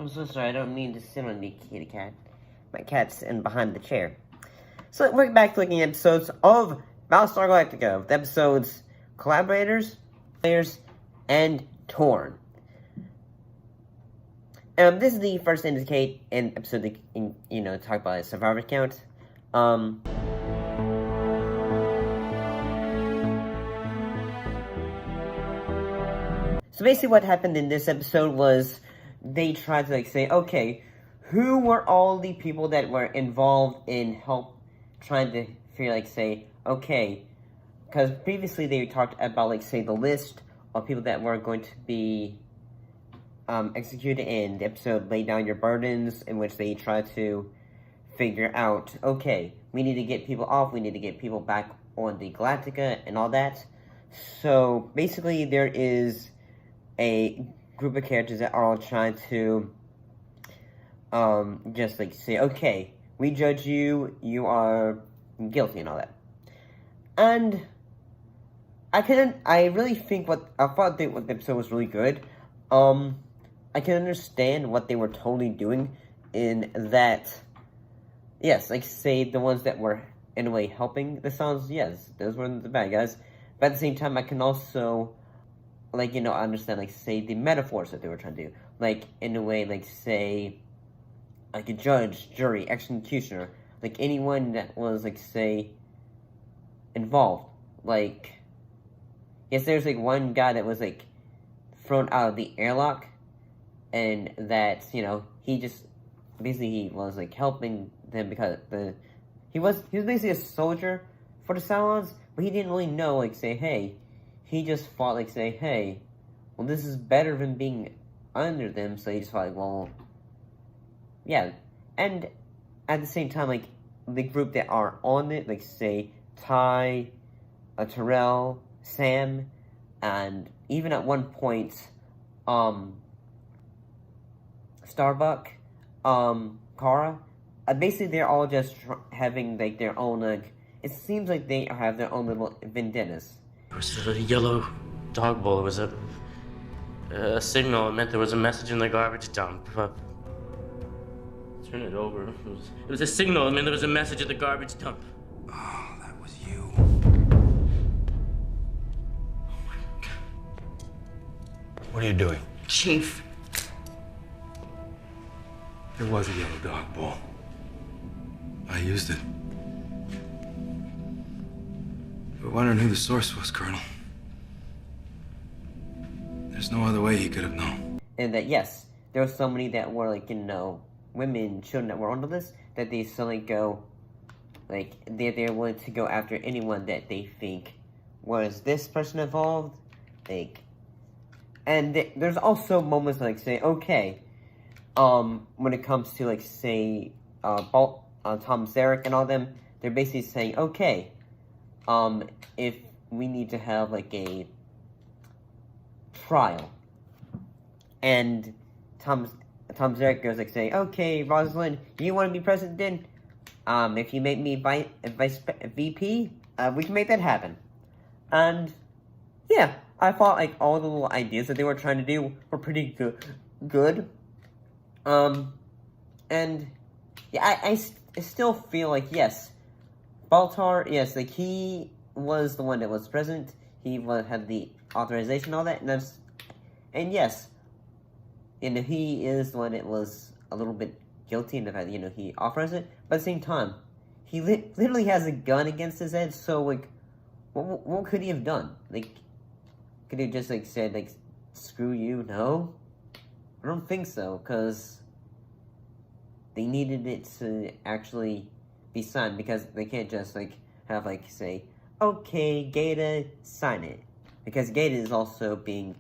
I'm so sorry, I don't mean to sit on the kitty cat. My cat's in behind the chair. So we're back to looking at episodes of Battlestar Galactica. The episodes Collaborators, Players, and Torn. This is the first indicate in episode that, talk about a survivor count. So basically what happened in this episode was they tried to say, okay, who were all the people that were involved in trying to figure, okay, because previously they talked about, the list of people that were going to be executed in the episode Lay Down Your Burdens, in which they tried to figure out, okay, we need to get people off, we need to get people back on the Galactica and all that. So basically there is a group of characters that are all trying to say, okay, we judge you, you are guilty and all that. And I really think I thought the episode was really good. I can understand what they were totally doing in that, yes, the ones that were in a way helping the Silence, yes, those were the bad guys. But at the same time, I can also understand, the metaphors that they were trying to do. In a way, say, a judge, jury, executioner, anyone that was, involved. Yes, there's, one guy that was, thrown out of the airlock, and that, he just, basically, he was, helping them because he was basically a soldier for the Cylons, but he didn't really know, hey, he just thought, hey, well, this is better than being under them, so he just thought, well, yeah. And at the same time, the group that are on it, say, Ty, Terrell, Sam, and even at one point, Starbuck, Kara, basically they're all just having, their own, it seems like they have their own little vendettas. It was a yellow dog bowl. It was a signal. It meant there was a message in the garbage dump. Turn it over. It was a signal. It meant there was a message at the garbage dump. Oh, that was you. Oh my God. What are you doing? Chief. There was a yellow dog bowl. I used it. We're wondering who the source was, Colonel. There's no other way he could have known. And that, yes, there were so many that were, women, children that were on the list, that they suddenly go, they're willing to go after anyone that they think was this person involved, and there's also moments say, okay, when it comes to, say, Tom Zarek and all them, they're basically saying, okay, if we need to have, a trial, and Tom Zarek goes, saying, okay, Rosalind, you want to be president then? If you make me vice VP, we can make that happen. And, yeah, I thought, all the little ideas that they were trying to do were pretty good. And, yeah, I still feel yes, Baltar, yes, he was the one that was president, he had the authorization and all that, and yes, he is the one that was a little bit guilty in the fact that, he authorized it, but at the same time, he literally has a gun against his head, so, what could he have done? Could he have just, said, screw you? No? I don't think so, because they needed it to actually be signed, because they can't just, have, say, okay, Gata, sign it. Because Gata is also being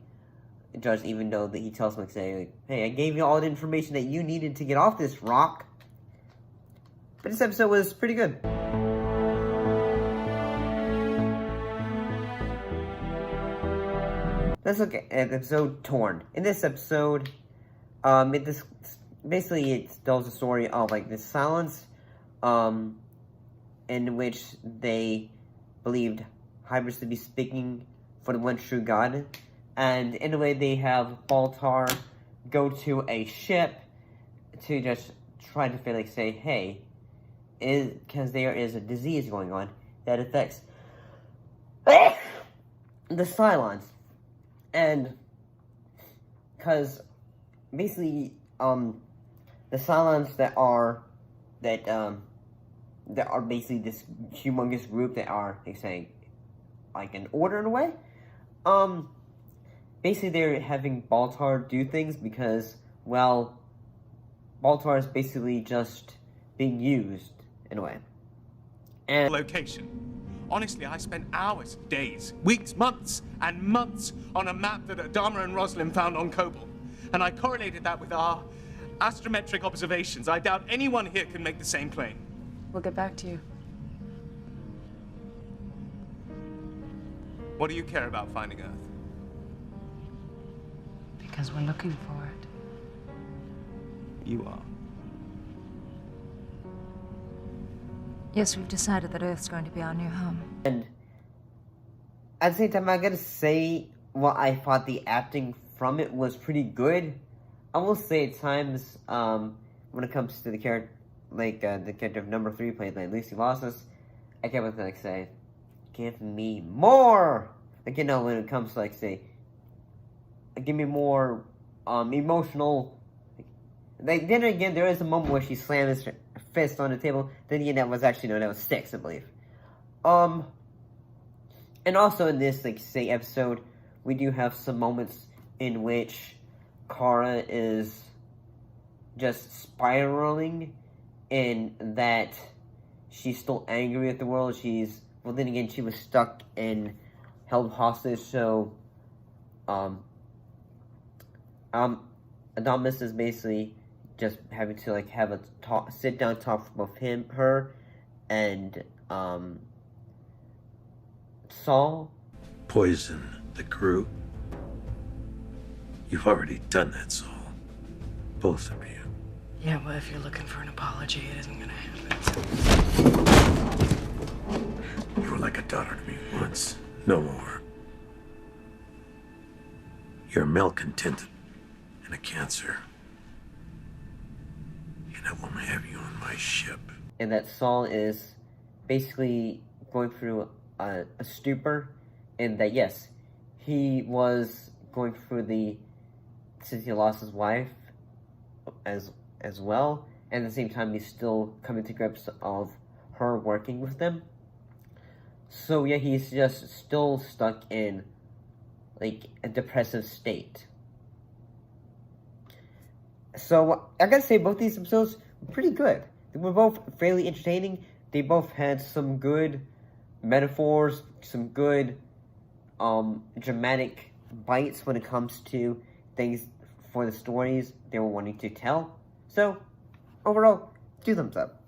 judged, even though he tells him, hey, I gave you all the information that you needed to get off this rock. But this episode was pretty good. Let's look at episode Torn. In this episode, basically it tells the story of the Silence, in which they believed hybrids to be speaking for the one true God, and in a way they have Baltar go to a ship to just try to like say, hey, because there is a disease going on that affects the Cylons, and because basically the Cylons that are basically this humongous group that are, like, saying, like, an order in a way. Basically they're having Baltar do things because, well, Baltar is basically just being used in a way. And location. Honestly, I spent hours, days, weeks, months, and months on a map that Adama and Roslin found on Kobol. And I correlated that with our astrometric observations. I doubt anyone here can make the same claim. We'll get back to you. What do you care about finding Earth? Because we're looking for it. You are. Yes, we've decided that Earth's going to be our new home. And at the same time, I gotta say, what I thought the acting from it was pretty good. I will say at times, when it comes to the character, like, the character of number 3 played by Lucy Lawless, I kept like say, give me more! Like, you know, when it comes to, like, say, give me more, emotional, like, then again, there is a moment where she slams her fist on the table, then again, that was actually, no, that was sticks, I believe. And also in this, like, say, episode, we do have some moments in which Kara is just spiraling in that she's still angry at the world. Well, then again, she was stuck and held hostage, so, Adamus is basically just having to, like, have a sit-down talk with both her, and, Saul. Poison the crew? You've already done that, Saul. Both of you. Yeah, well, if you're looking for an apology, it isn't gonna happen. You were like a daughter to me once. No more. You're a malcontent and a cancer. And I won't have you on my ship. And that Saul is basically going through a stupor, and that, yes, he was going through since he lost his wife as well, and at the same time he's still coming to grips of her working with them. So yeah, he's just still stuck in, like, a depressive state. So I gotta say, both these episodes were pretty good. They were both fairly entertaining. They both had some good metaphors, some good dramatic bites when it comes to things for the stories they were wanting to tell. So overall, 2 thumbs up.